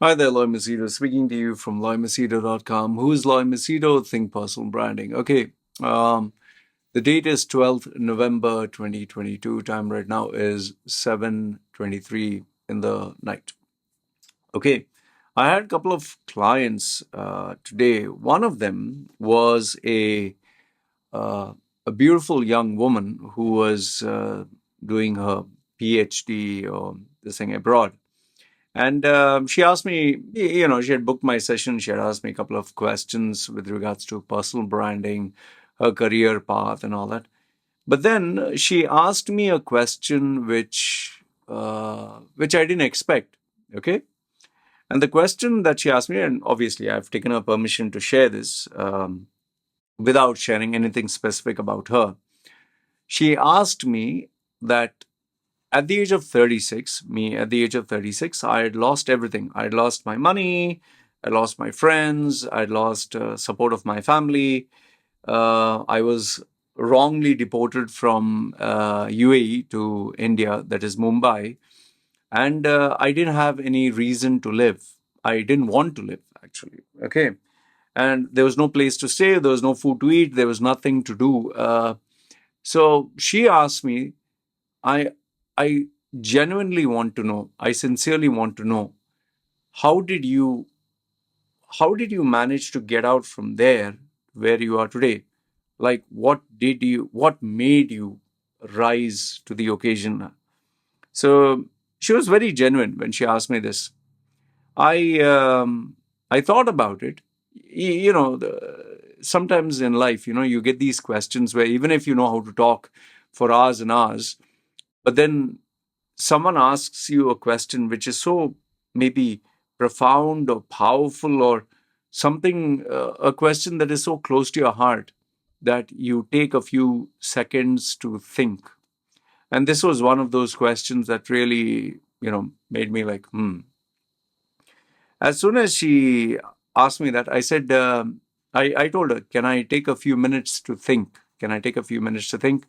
Hi there, Loy Machedo, speaking to you from loymachedo.com. Who is Loy Machedo? Think Personal Branding. Okay, the date is 12th November 2022. Time right now is 7:23 in the night. Okay, I had a couple of clients today. One of them was uh, a beautiful young woman who was doing her PhD or this thing abroad. And she asked me, she had booked my session. She had asked me a couple of questions with regards to personal branding, her career path, and all that. But then she asked me a question which I didn't expect. Okay, and the question that she asked me, and obviously I've taken her permission to share this without sharing anything specific about her. She asked me that at the age of 36, I had lost everything. I had lost my money, I lost my friends, I had lost support of my family. I was wrongly deported from UAE to India, that is Mumbai, and I didn't have any reason to live. I didn't want to live, actually. Okay. And there was no place to stay, there was no food to eat, there was nothing to do. So she asked me, I I genuinely want to know, I sincerely want to know, how did you how did you manage to get out from there where you are today? Like what made you rise to the occasion? So she was very genuine when she asked me this. I I thought about it. Sometimes in life, you get these questions where even if you know how to talk for hours and hours, but then someone asks you a question which is so maybe profound or powerful or something, a question that is so close to your heart that you take a few seconds to think. And this was one of those questions that really, made me like, hmm. As soon as she asked me that, I said, I told her, can I take a few minutes to think? Can I take a few minutes to think?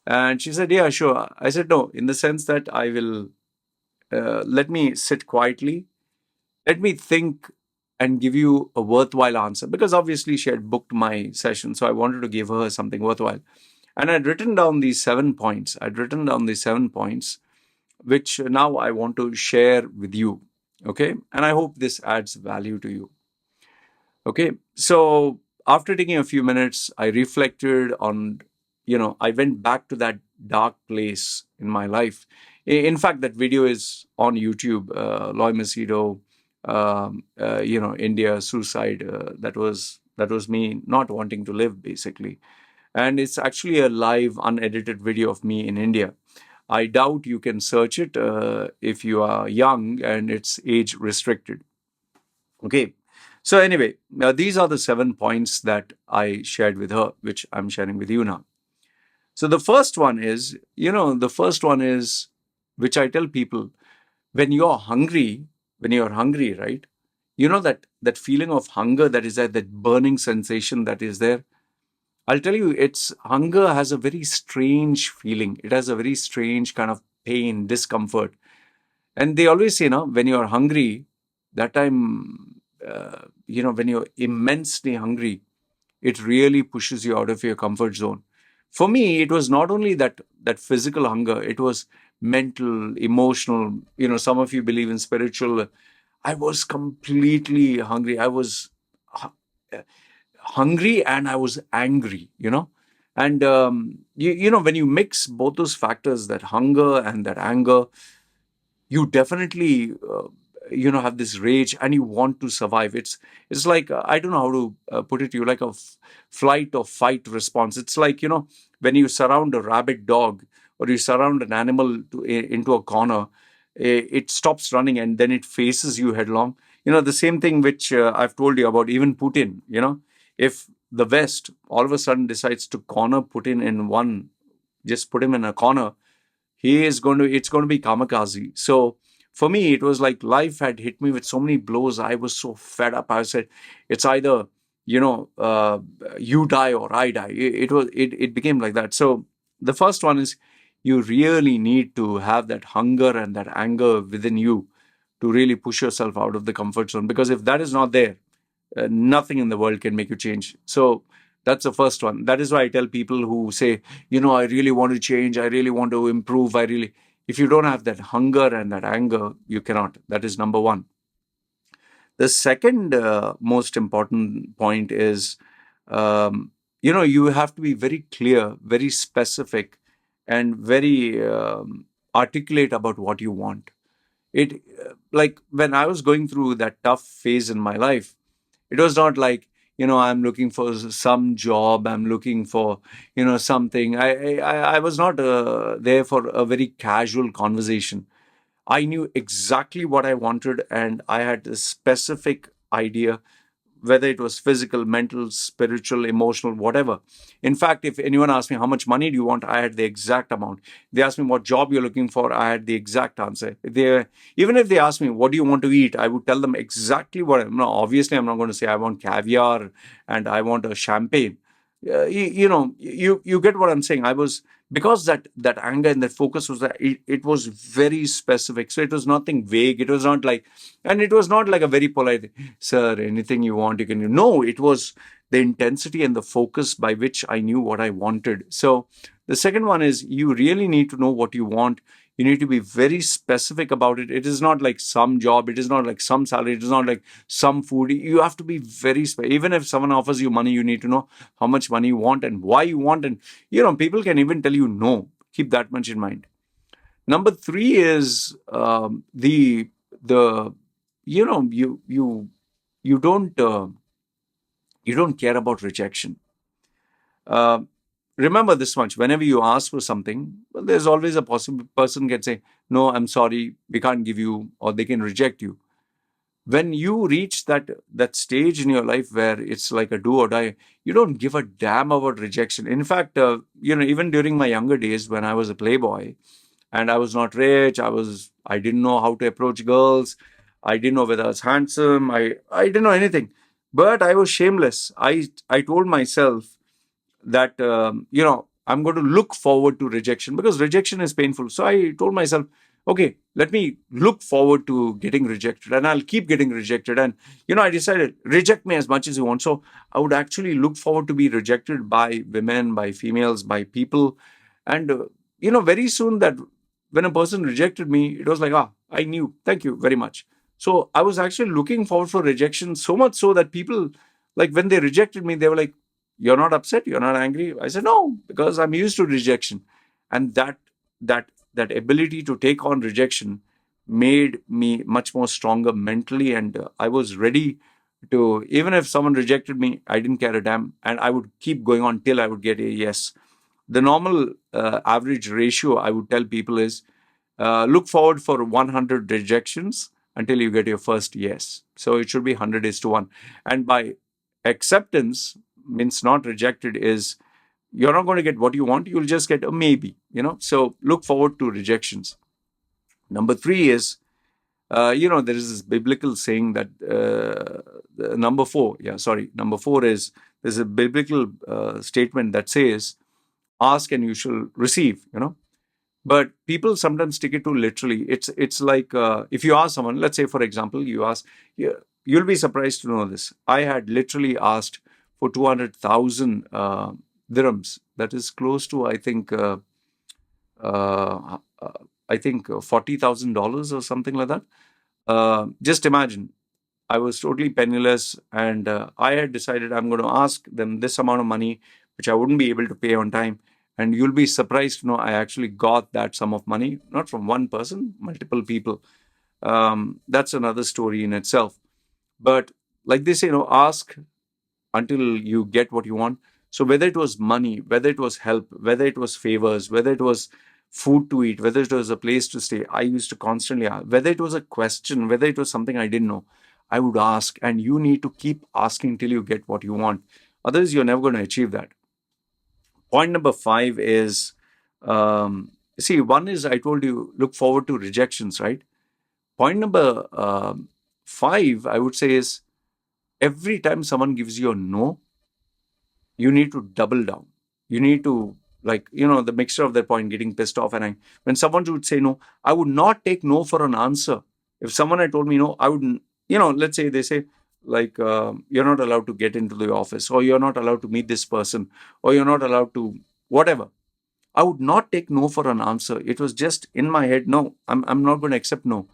And she said, yeah, sure. I said, no, in the sense that I will let me sit quietly. Let me think and give you a worthwhile answer. Because obviously she had booked my session. So I wanted to give her something worthwhile. And I'd written down these 7 points. Which now I want to share with you. Okay. And I hope this adds value to you. Okay. So after taking a few minutes, I reflected on, I went back to that dark place in my life. In fact, that video is on YouTube, Loy Machedo, India suicide. That was me not wanting to live, basically. And it's actually a live, unedited video of me in India. I doubt you can search it if you are young and it's age restricted. Okay. So, anyway, these are the 7 points that I shared with her, which I'm sharing with you now. So, the first one is, which I tell people, when you're hungry, right? That feeling of hunger that is there, that burning sensation that is there. I'll tell you, hunger has a very strange feeling. It has a very strange kind of pain, discomfort. And they always say, when you're hungry, that time, when you're immensely hungry, it really pushes you out of your comfort zone. For me, it was not only that physical hunger, it was mental, emotional. Some of you believe in spiritual. I was completely hungry. I was hungry and I was angry. And, when you mix both those factors, that hunger and that anger, you definitely have this rage and you want to survive. It's like, I don't know how to put it to you, like a flight or fight response. It's like, when you surround a rabid dog or you surround an animal into a corner, it stops running and then it faces you headlong. The same thing which I've told you about even Putin. If the West all of a sudden decides to corner Putin just put him in a corner, it's going to be kamikaze. So for me, it was like life had hit me with so many blows. I was so fed up. I said, it's either, you die or I die. It became like that. So the first one is, you really need to have that hunger and that anger within you to really push yourself out of the comfort zone. Because if that is not there, nothing in the world can make you change. So that's the first one. That is why I tell people who say, I really want to change, I really want to improve, if you don't have that hunger and that anger, you cannot. That is number one. The second most important point is, you have to be very clear, very specific, and very articulate about what you want. Like when I was going through that tough phase in my life, it was not like, I'm looking for some job, I'm looking for, something. I was not there for a very casual conversation. I knew exactly what I wanted, and I had a specific idea, whether it was physical, mental, spiritual, emotional, whatever. In fact, if anyone asked me how much money do you want, I had the exact amount. They asked me what job you're looking for, I had the exact answer. Even if they asked me what do you want to eat, I would tell them exactly what. No, obviously, I'm not going to say I want caviar and I want a champagne. You get what I'm saying. I was, because that anger and that focus was that it was very specific. So it was nothing vague. It was not like, and it was not like a very polite, sir, anything you want, you can do. No, it was the intensity and the focus by which I knew what I wanted. So the second one is, you really need to know what you want. You need to be very specific about it. It is not like some job. It is not like some salary. It is not like some food. You have to be very specific. Even if someone offers you money, you need to know how much money you want and why you want. And, people can even tell you no. Keep that much in mind. Number three is the you don't care about rejection. Uh, Remember this much: whenever you ask for something, well, there's always a possible person can say, "No, I'm sorry, we can't give you," or they can reject you. When you reach that stage in your life where it's like a do or die, you don't give a damn about rejection. In fact, even during my younger days when I was a playboy and I was not rich, I didn't know how to approach girls, I didn't know whether I was handsome, I didn't know anything, but I was shameless. I told myself that I'm going to look forward to rejection, because rejection is painful. So I told myself, okay, let me look forward to getting rejected, and I'll keep getting rejected. And I decided, reject me as much as you want. So I would actually look forward to be rejected by women, by females, by people. And very soon, that when a person rejected me, it was like, I knew, thank you very much. So I was actually looking forward for rejection, so much so that people, like, when they rejected me, they were like, you're not upset, you're not angry. I said, no, because I'm used to rejection. And that ability to take on rejection made me much more stronger mentally, and I was ready to, even if someone rejected me, I didn't care a damn, and I would keep going on till I would get a yes. The normal average ratio I would tell people is, look forward for 100 rejections until you get your first yes. So it should be 100 is to 1. And by acceptance, means not rejected, is you're not going to get what you want, you'll just get a maybe. So look forward to rejections. Number three is, there is this biblical saying that number four is, there's a biblical statement that says, ask and you shall receive. But people sometimes take it too literally. It's like, if you ask someone, let's say for example, you'll be surprised to know this. I had literally asked for 200,000 dirhams. That is close to, uh, I think $40,000 or something like that. Just imagine, I was totally penniless, and I had decided I'm going to ask them this amount of money, which I wouldn't be able to pay on time. And you'll be surprised to know I actually got that sum of money, not from one person, multiple people. That's another story in itself. But like they say, ask until you get what you want. So whether it was money, whether it was help, whether it was favors, whether it was food to eat, whether it was a place to stay, I used to constantly ask. Whether it was a question, whether it was something I didn't know, I would ask. And you need to keep asking till you get what you want. Otherwise, you're never going to achieve that. Point number 5 is, see, one is, I told you, look forward to rejections, right? Point number 5, I would say, is every time someone gives you a no, you need to double down. You need to, like, the mixture of that point, getting pissed off. And when someone would say no, I would not take no for an answer. If someone had told me no, I wouldn't, let's say they say, like, you're not allowed to get into the office, or you're not allowed to meet this person, or you're not allowed to whatever. I would not take no for an answer. It was just in my head, no, I'm not going to accept no.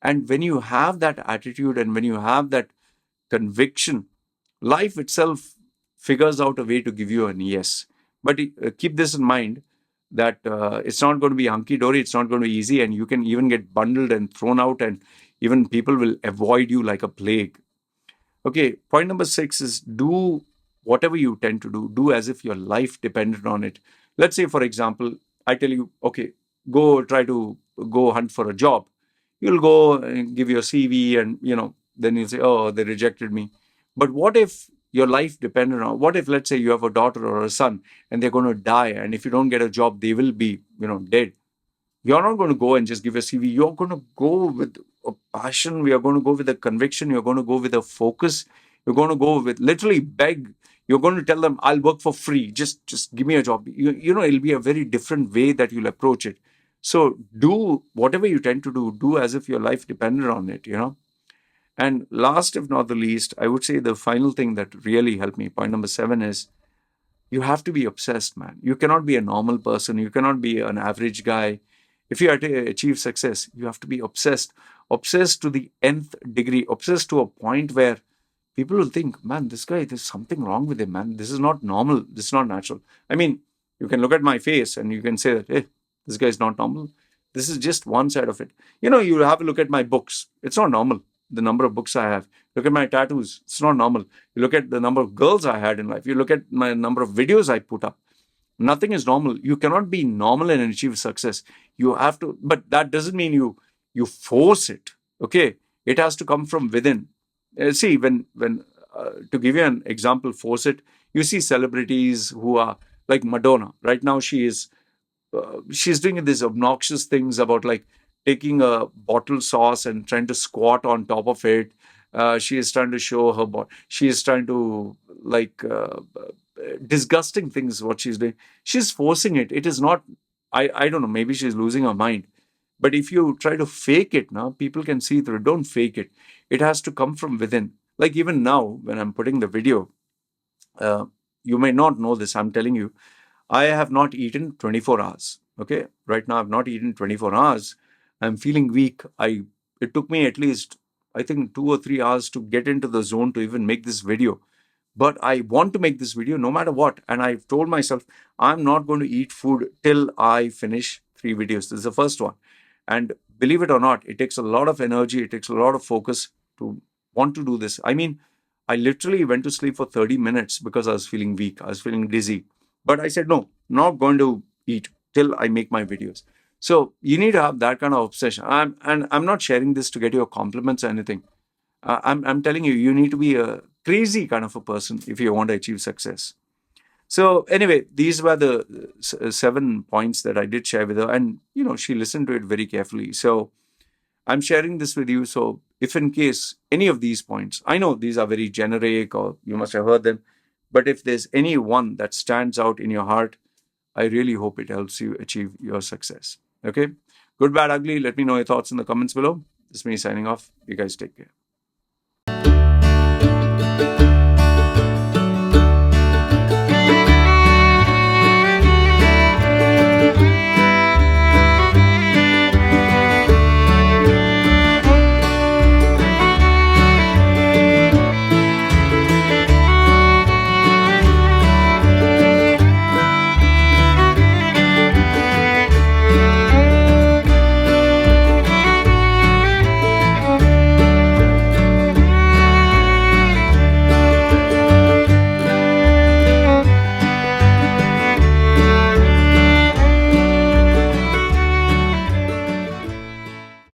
And when you have that attitude and when you have that conviction, life itself figures out a way to give you an yes. But keep this in mind that it's not going to be hunky dory, it's not going to be easy, and you can even get bundled and thrown out, and even people will avoid you like a plague. Okay, point number 6 is do whatever you tend to do as if your life depended on it. Let's say, for example, I tell you, okay, go try to go hunt for a job. You'll go and give your CV, and then you'll say, oh, they rejected me. But what if your life depended on, what if, let's say, you have a daughter or a son and they're going to die, and if you don't get a job, they will be, dead. You're not going to go and just give a CV. You're going to go with a passion. We are going to go with a conviction. You're going to go with a focus. You're going to go with literally beg. You're going to tell them, I'll work for free. Just give me a job. It'll be a very different way that you'll approach it. So do whatever you tend to do as if your life depended on it. And last, if not the least, I would say the final thing that really helped me, point number 7, is you have to be obsessed, man. You cannot be a normal person. You cannot be an average guy. If you are to achieve success, you have to be obsessed. Obsessed to the nth degree. Obsessed to a point where people will think, man, this guy, there's something wrong with him, man. This is not normal. This is not natural. I mean, you can look at my face and you can say that, hey, this guy is not normal. This is just one side of it. You have a look at my books. It's not normal. The number of books I have. Look at my tattoos. It's not normal. You look at the number of girls I had in life. You look at my number of videos I put up. Nothing is normal. You cannot be normal and achieve success. You have to, but that doesn't mean you force it. Okay, it has to come from within. See, when to give you an example, force it. You see celebrities who are like Madonna. Right now, she's doing these obnoxious things about like taking a bottle sauce and trying to squat on top of it. She is trying to show her body. She is trying to like disgusting things. What she's doing, she's forcing it. It is not. I don't know. Maybe she's losing her mind. But if you try to fake it now, people can see through it. Don't fake it. It has to come from within. Like even now, when I'm putting the video, uh, you may not know this. I'm telling you, I have not eaten 24 hours. Okay, right now I've not eaten 24 hours. I'm feeling weak. It took me at least, I think, 2 or 3 hours to get into the zone to even make this video. But I want to make this video no matter what. And I've told myself I'm not going to eat food till I finish 3 videos. This is the first one. And believe it or not, it takes a lot of energy. It takes a lot of focus to want to do this. I mean, I literally went to sleep for 30 minutes because I was feeling weak. I was feeling dizzy. But I said, no, not going to eat till I make my videos. So you need to have that kind of obsession. I'm not sharing this to get your compliments or anything. I'm telling you, you need to be a crazy kind of a person if you want to achieve success. So anyway, these were the 7 points that I did share with her, and she listened to it very carefully. So I'm sharing this with you. So if in case any of these points, I know these are very generic or you must have heard them, but if there's any one that stands out in your heart, I really hope it helps you achieve your success. Okay. Good, bad, ugly. Let me know your thoughts in the comments below. This is me signing off. You guys take care.